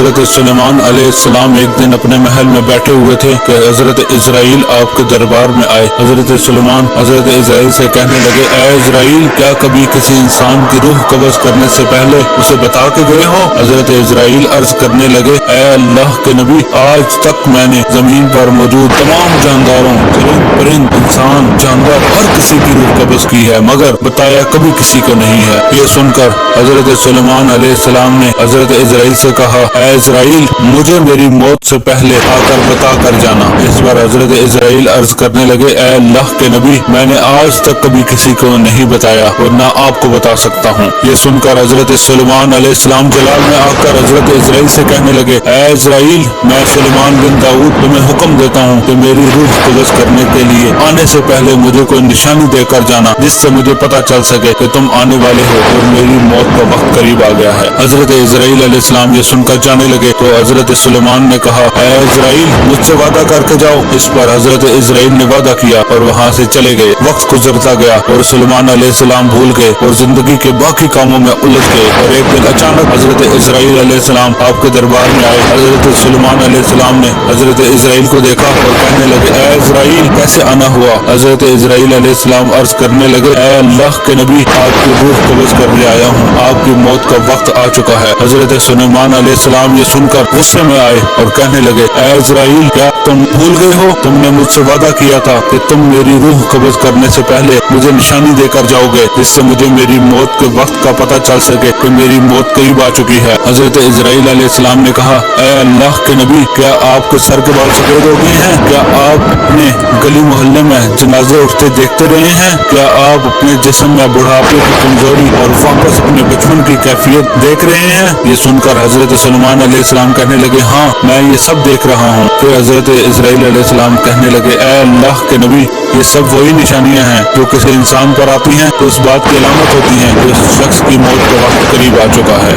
حضرت سلیمان علیہ السلام ایک دن اپنے محل میں بیٹھے ہوئے تھے کہ حضرت اسرائیل آپ کے دربار میں آئے۔ حضرت سلیمان حضرت اسرائیل سے کہنے لگے، اے اسرائیل، کیا کبھی کسی انسان کی روح قبض کرنے سے پہلے اسے بتا کے گئے ہو؟ حضرت اسرائیل عرض کرنے لگے، اے اللہ کے نبی، آج تک میں نے زمین پر موجود تمام جانداروں، پرند، انسان، جانور، ہر کسی کی روح قبض کی ہے، مگر بتایا کبھی کسی کو نہیں ہے۔ یہ سن کر حضرت سلیمان علیہ السلام نے حضرت اسرائیل سے کہا، اے اسرائیل، مجھے میری موت سے پہلے آ کر بتا کر جانا۔ اس پر حضرت اسرائیل عرض کرنے لگے، اے اللہ کے نبی، میں نے آج تک کبھی کسی کو نہیں بتایا اور نہ آپ کو بتا سکتا ہوں۔ یہ سن کر حضرت سلیمان علیہ السلام جلال میں آ کر حضرت اسرائیل سے کہنے لگے، اے اسرائیل، میں سلیمان بن داؤد تمہیں حکم دیتا ہوں کہ میری روح قبض کرنے کے لیے آنے سے پہلے مجھے کوئی نشانی دے کر جانا، جس سے مجھے پتا چل سکے کہ تم آنے والے ہو اور میری موت کا وقت قریب آ گیا ہے۔ حضرت اسرائیل علیہ السلام یہ سن کر جانے لگے تو حضرت سلیمان نے کہا، اے اسرائیل، مجھ سے وعدہ کر کے جاؤ۔ اس پر حضرت اسرائیل نے وعدہ کیا اور وہاں سے چلے گئے۔ وقت گزرتا گیا اور سلیمان علیہ السلام بھول گئے اور زندگی کے باقی کاموں میں الجھ گئے، اور ایک دن اچانک حضرت اسرائیل علیہ السلام آپ کے دربار میں آئے۔ حضرت سلیمان علیہ السلام نے حضرت اسرائیل کو دیکھا اور کہنے لگے، اے اسرائیل، کیسے آنا ہوا؟ حضرت اسرائیل علیہ السلام عرض کرنے لگے، اے اللہ کے نبی، آپ کی روح قبض کرنے آیا ہوں، آپ کی موت کا وقت آ چکا ہے۔ حضرت سلیمان علیہ السلام یہ سن کر غصے میں آئے اور کہنے لگے، اے اسرائیل، کیا تم بھول گئے ہو؟ تم نے مجھ سے وعدہ کیا تھا کہ تم میری روح قبض کرنے سے پہلے مجھے نشانی دے کر جاؤ گے، جس سے مجھے میری موت کے وقت کا پتہ چل سکے کہ میری موت قریب آ چکی ہے۔ حضرت اسرائیل علیہ السلام نے کہا، اے اللہ کے نبی، کیا آپ کے سر کے بال سفید ہو گئے ہیں؟ کیا آپ اپنے گلی محلے میں جنازے اٹھتے دیکھتے رہے ہیں؟ کیا آپ اپنے جسم میں بڑھاپے کی کمزوری اور واپس اپنے بچپن کی کیفیت دیکھ رہے ہیں؟ یہ سن کر حضرت سلیمان علیہ السلام کہنے لگے، ہاں، میں یہ سب دیکھ رہا ہوں۔ پھر حضرت اسرائیل علیہ السلام کہنے لگے، اے اللہ کے نبی، یہ سب وہی نشانیاں ہیں جو کسی انسان پر آتی ہیں تو اس بات کی علامت ہوتی ہیں کہ اس شخص کی موت کا وقت قریب آ چکا ہے۔